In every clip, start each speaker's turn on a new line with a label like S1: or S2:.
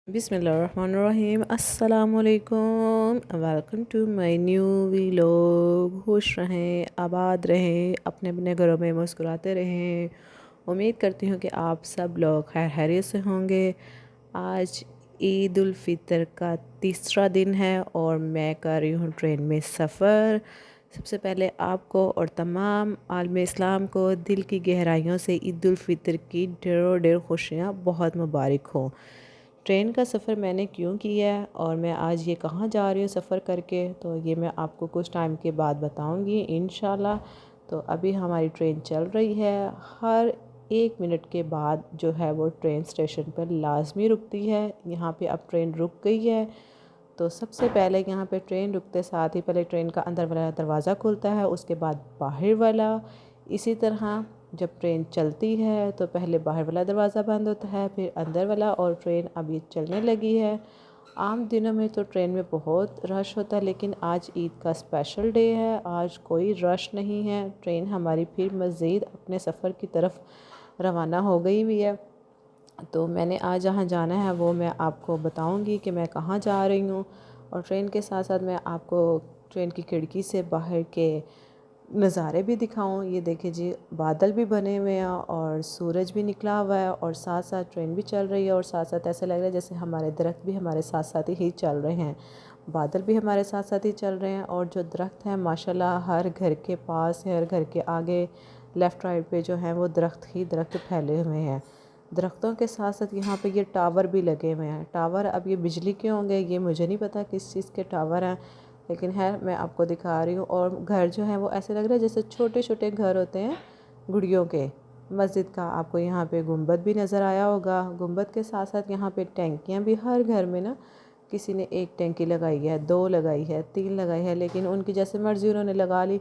S1: बिस्मिल्लाहिर्रहमानिर्रहीम अस्सलामुअलैकुम welcome to my new vlog. खुश रहें, आबाद रहें, अपने अपने घरों में मुस्कुराते रहें। उम्मीद करती हूँ कि आप सब लोग खैर खैरियत से होंगे। आज ईद उल फितर का तीसरा दिन है और मैं कर रही हूँ ट्रेन में सफ़र। सबसे पहले आपको और तमाम आलम इस्लाम को दिल की गहराइयों से ईद उल फितर की ढेरों ढेर खुशियाँ बहुत मुबारक हों। ट्रेन का सफ़र मैंने क्यों किया है और मैं आज ये कहाँ जा रही हूँ सफ़र करके, तो ये मैं आपको कुछ टाइम के बाद बताऊँगी इंशाल्लाह। तो अभी हमारी ट्रेन चल रही है। हर 1 मिनट के बाद जो है वो ट्रेन स्टेशन पर लाजमी रुकती है। यहाँ पे अब ट्रेन रुक गई है। तो सबसे पहले यहाँ पे ट्रेन रुकते साथ ही पहले ट्रेन का अंदर वाला दरवाज़ा खुलता है, उसके बाद बाहर वाला। इसी तरह जब ट्रेन चलती है तो पहले बाहर वाला दरवाज़ा बंद होता है, फिर अंदर वाला, और ट्रेन अभी चलने लगी है। आम दिनों में तो ट्रेन में बहुत रश होता है, लेकिन आज ईद का स्पेशल डे है, आज कोई रश नहीं है। ट्रेन हमारी फिर मज़ीद अपने सफ़र की तरफ रवाना हो गई भी है। तो मैंने आज जहाँ जाना है वो मैं आपको बताऊंगी कि मैं कहाँ जा रही हूँ। और ट्रेन के साथ साथ मैं आपको ट्रेन की खिड़की से बाहर के नज़ारे भी दिखाऊं। ये देखिए जी, बादल भी बने हुए हैं और सूरज भी निकला हुआ है और साथ साथ ट्रेन भी चल रही है और साथ साथ ऐसा लग रहा है जैसे हमारे दरख्त भी हमारे साथ साथ ही चल रहे हैं, बादल भी हमारे साथ साथ ही चल रहे हैं। और जो दरख्त हैं माशाल्लाह हर घर के पास है, हर घर के आगे लेफ़्ट राइट पे जो हैं वो दरख्त ही दरख्त फैले हुए हैं। दरख्तों के साथ साथ यहाँ पे ये टावर भी लगे हुए हैं। टावर अब ये बिजली के होंगे, ये मुझे नहीं पता किस चीज़ के टावर हैं, लेकिन है मैं आपको दिखा रही हूँ। और घर जो है वो ऐसे लग रहा है जैसे छोटे छोटे घर होते हैं गुड़ियों के। मस्जिद का आपको यहाँ पे गुंबद भी नज़र आया होगा। गुंबद के साथ साथ यहाँ पे टैंकियाँ भी हर घर में ना, किसी ने एक टैंकी लगाई है, 2 लगाई है, 3 लगाई है, लेकिन उनकी जैसे मर्ज़ी उन्होंने लगा ली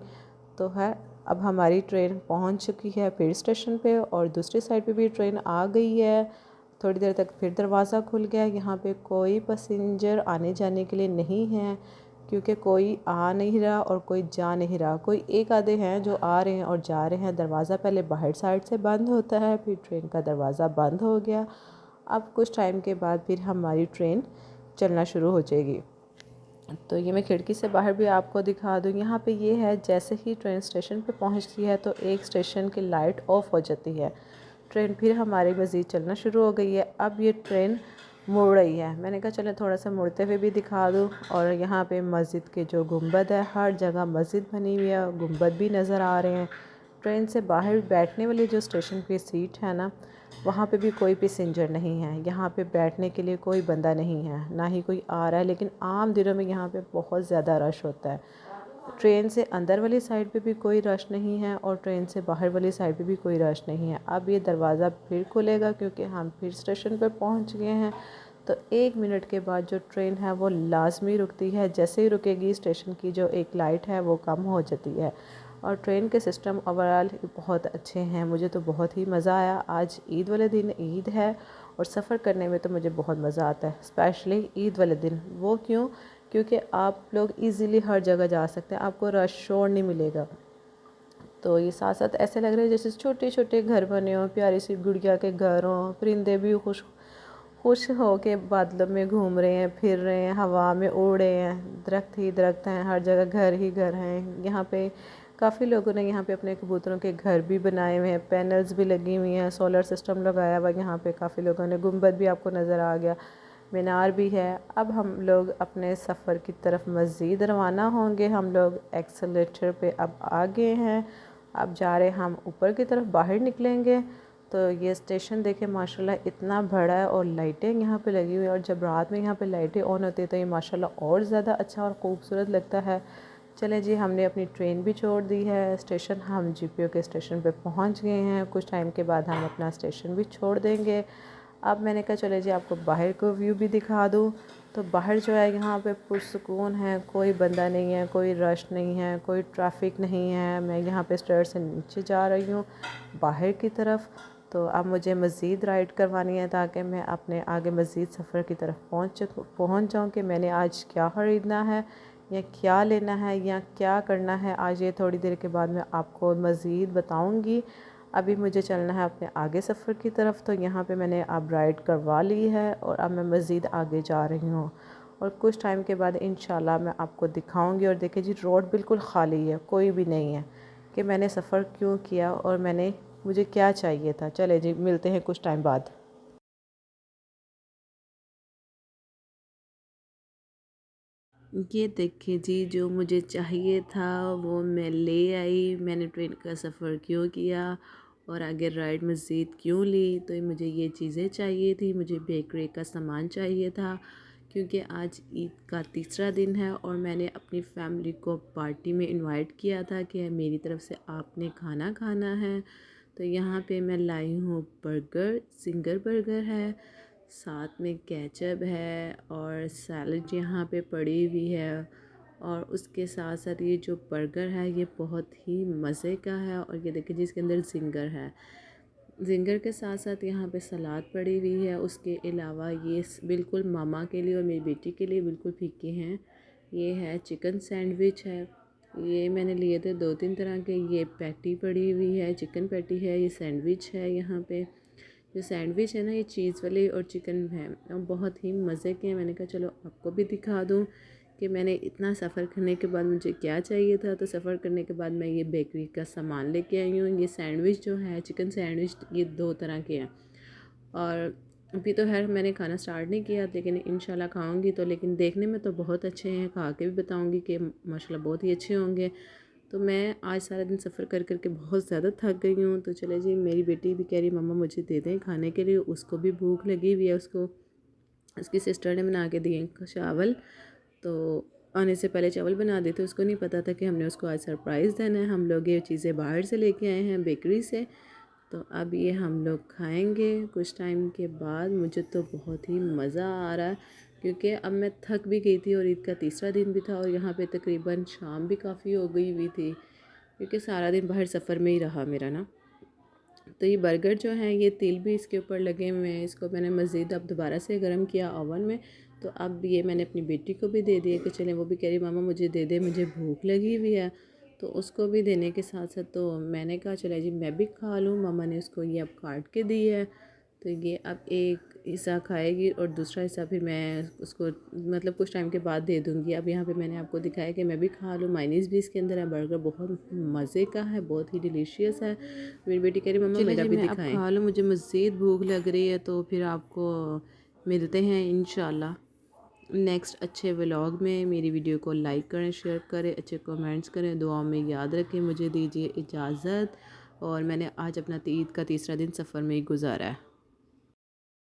S1: तो है। अब हमारी ट्रेन पहुंच चुकी है फिर स्टेशन पे और दूसरी साइड पे भी ट्रेन आ गई है। थोड़ी देर तक फिर दरवाज़ा खुल गया। यहाँ पे कोई पैसेंजर आने जाने के लिए नहीं है, क्योंकि कोई आ नहीं रहा और कोई जा नहीं रहा। कोई एक आधे हैं जो आ रहे हैं और जा रहे हैं। दरवाज़ा पहले बाहर साइड से बंद होता है, फिर ट्रेन का दरवाज़ा बंद हो गया। अब कुछ टाइम के बाद फिर हमारी ट्रेन चलना शुरू हो जाएगी। तो ये मैं खिड़की से बाहर भी आपको दिखा दूँ। यहाँ पे ये है, जैसे ही ट्रेन स्टेशन पे पहुँचती है तो एक स्टेशन की लाइट ऑफ हो जाती है। ट्रेन फिर हमारी मज़ीद चलना शुरू हो गई है। अब ये ट्रेन मुड़ रही है। मैंने कहा चलो थोड़ा सा मुड़ते हुए भी दिखा दूँ। और यहाँ पे मस्जिद के जो गुंबद है, हर जगह मस्जिद बनी हुई है, गुंबद भी नज़र आ रहे हैं। ट्रेन से बाहर बैठने वाली जो स्टेशन की सीट है ना, वहाँ पे भी कोई पैसेंजर नहीं है। यहाँ पे बैठने के लिए कोई बंदा नहीं है, ना ही कोई आ रहा है। लेकिन आम दिनों में यहाँ पे बहुत ज़्यादा रश होता है। ट्रेन से अंदर वाली साइड पे भी कोई रश नहीं है और ट्रेन से बाहर वाली साइड पे भी कोई रश नहीं है। अब ये दरवाज़ा फिर खुलेगा क्योंकि हम फिर स्टेशन पर पहुँच गए हैं। तो 1 मिनट के बाद जो ट्रेन है वो लाजमी रुकती है। जैसे ही रुकेगी स्टेशन की जो एक लाइट है वो कम हो जाती है। और ट्रेन के सिस्टम ओवरऑल बहुत अच्छे हैं। मुझे तो बहुत ही मज़ा आया। आज ईद वाले दिन ईद है और सफ़र करने में तो मुझे बहुत मज़ा आता है, स्पेशली ईद वाले दिन। वो क्यों? क्योंकि आप लोग इजीली हर जगह जा सकते हैं, आपको रश शोर नहीं मिलेगा। तो ये साथ साथ ऐसे लग रहे हैं जैसे छोटे छोटे घर बने हों, प्यारी सी गुड़िया के घर हों। परिंदे भी खुश खुश हो के बादलों में घूम रहे हैं, फिर रहे हैं, हवा में उड़ रहे हैं। दरख्त ही दरख्त हैं, हर जगह घर ही घर हैं। यहाँ पे काफ़ी लोगों ने यहाँ पे अपने कबूतरों के घर भी बनाए हुए हैं, पैनल्स भी लगी हुई हैं, सोलर सिस्टम लगाया हुआ यहाँ पे काफ़ी लोगों ने। गुंबद भी आपको नज़र आ गया, मीनार भी है। अब हम लोग अपने सफ़र की तरफ मज़ीद रवाना होंगे। हम लोग एक्सेलेटर पे अब आ गए हैं। अब जा रहे हम ऊपर की तरफ, बाहर निकलेंगे। तो ये स्टेशन देखें माशाल्लाह इतना बड़ा है और लाइटें यहाँ पे लगी हुई है। और जब रात में यहाँ पे लाइटें ऑन होती है तो ये माशाल्लाह और ज़्यादा अच्छा और ख़ूबसूरत लगता है। चले जी, हमने अपनी ट्रेन भी छोड़ दी है। स्टेशन हम जीपीओ के स्टेशन पे पहुँच गए हैं। कुछ टाइम के बाद हम अपना स्टेशन भी छोड़ देंगे। अब मैंने कहा चले जी आपको बाहर को व्यू भी दिखा दूँ। तो बाहर जो है यहाँ पे पुरसुकून है, कोई बंदा नहीं है, कोई रश नहीं है, कोई ट्रैफिक नहीं है। मैं यहाँ पे स्टेयर से नीचे जा रही हूँ बाहर की तरफ। तो अब मुझे मज़ीद राइड करवानी है ताकि मैं अपने आगे मज़ीद सफ़र की तरफ पहुँच जाऊँ कि मैंने आज क्या ख़रीदना है या क्या लेना है या क्या करना है। आज ये थोड़ी देर के बाद मैं आपको मज़ीद बताऊँगी। अभी मुझे चलना है अपने आगे सफ़र की तरफ। तो यहाँ पे मैंने अब राइड करवा ली है और अब मैं मज़ीद आगे जा रही हूँ और कुछ टाइम के बाद इंशाल्लाह मैं आपको दिखाऊंगी। और देखिए जी, रोड बिल्कुल ख़ाली है, कोई भी नहीं है कि मैंने सफ़र क्यों किया और मुझे क्या चाहिए था। चले जी, मिलते हैं कुछ टाइम बाद। ये देखिए जी, जो मुझे चाहिए था वो मैं ले आई। मैंने ट्रेन का सफ़र क्यों किया और आगे राइड मज़ीद क्यों ली, तो मुझे ये चीज़ें चाहिए थी। मुझे बेकरी का सामान चाहिए था क्योंकि आज ईद का तीसरा दिन है और मैंने अपनी फैमिली को पार्टी में इनवाइट किया था कि मेरी तरफ़ से आपने खाना खाना है। तो यहाँ पे मैं लाई हूँ बर्गर, सिंगर बर्गर है, साथ में केचप है और सैलड यहाँ पे पड़ी हुई है। और उसके साथ साथ ये जो बर्गर है ये बहुत ही मज़े का है। और ये देखिए जिसके अंदर जिंगर है, जिंगर के साथ साथ यहाँ पे सलाद पड़ी हुई है। उसके अलावा ये बिल्कुल मामा के लिए और मेरी बेटी के लिए बिल्कुल फीके हैं। ये है चिकन सैंडविच है, ये मैंने लिए थे 2-3 तरह के। ये पैटी पड़ी हुई है, चिकन पैटी है, ये सैंडविच है। यहाँ पे जो सैंडविच है ना, ये चीज़ वाले और चिकन है और बहुत ही मज़े के हैं। मैंने कहा चलो आपको भी दिखा दूँ कि मैंने इतना सफ़र करने के बाद मुझे क्या चाहिए था। तो सफ़र करने के बाद मैं ये बेकरी का सामान लेके आई हूँ। ये सैंडविच जो है, चिकन सैंडविच, ये 2 तरह के हैं। और अभी तो खैर मैंने खाना स्टार्ट नहीं किया, लेकिन इंशाल्लाह खाऊंगी। तो लेकिन देखने में तो बहुत अच्छे हैं, खा के भी बताऊंगी कि माशाल्लाह बहुत ही अच्छे होंगे। तो मैं आज सारा दिन सफ़र कर कर के बहुत ज़्यादा थक गई हूँ। तो चले जी, मेरी बेटी भी कह रही मम्मा मुझे दे दें खाने के लिए, उसको भी भूख लगी हुई है। उसको उसकी सिस्टर ने बना के दिए चावल, तो आने से पहले चावल बना देते। उसको नहीं पता था कि हमने उसको आज सरप्राइज़ देना है। हम लोग ये चीज़ें बाहर से लेके आए हैं बेकरी से, तो अब ये हम लोग खाएंगे कुछ टाइम के बाद। मुझे तो बहुत ही मज़ा आ रहा है क्योंकि अब मैं थक भी गई थी और ईद का तीसरा दिन भी था और यहाँ पे तकरीबन शाम भी काफ़ी हो गई हुई थी क्योंकि सारा दिन बाहर सफ़र में ही रहा मेरा ना। तो ये बर्गर जो है, ये तिल भी इसके ऊपर लगे हुए हैं। इसको मैंने मज़ीद अब दोबारा से गर्म किया ओवन में। तो अब ये मैंने अपनी बेटी को भी दे दिया कि चलें, वो भी कह रही मामा मुझे दे दे, मुझे भूख लगी हुई है। तो उसको भी देने के साथ साथ तो मैंने कहा चले जी मैं भी खा लूँ। मामा ने उसको ये अब काट के दी है, तो ये अब एक हिस्सा खाएगी और दूसरा हिस्सा फिर मैं उसको मतलब कुछ टाइम के बाद दे दूँगी। अब यहाँ पे मैंने आपको दिखाया कि मैं भी खा लूँ। मायनीज़ भी इसके अंदर है। बर्गर बहुत मज़े का है, बहुत ही डिलीशियस है। मेरी बेटी कह रही मम्मा
S2: चलिए
S1: मेरा
S2: जी,
S1: भी
S2: मैं अब
S1: दिखाएं।
S2: खा लूँ, मुझे मज़ीद भूख लग रही है। तो फिर आपको मिलते हैं इंशाल्लाह नेक्स्ट अच्छे व्लॉग में। मेरी वीडियो को लाइक करें, शेयर करें, अच्छे कमेंट्स करें, दुआ में याद रखें। मुझे दीजिए इजाज़त। और मैंने आज अपना ईद का तीसरा दिन सफ़र में ही गुजारा है।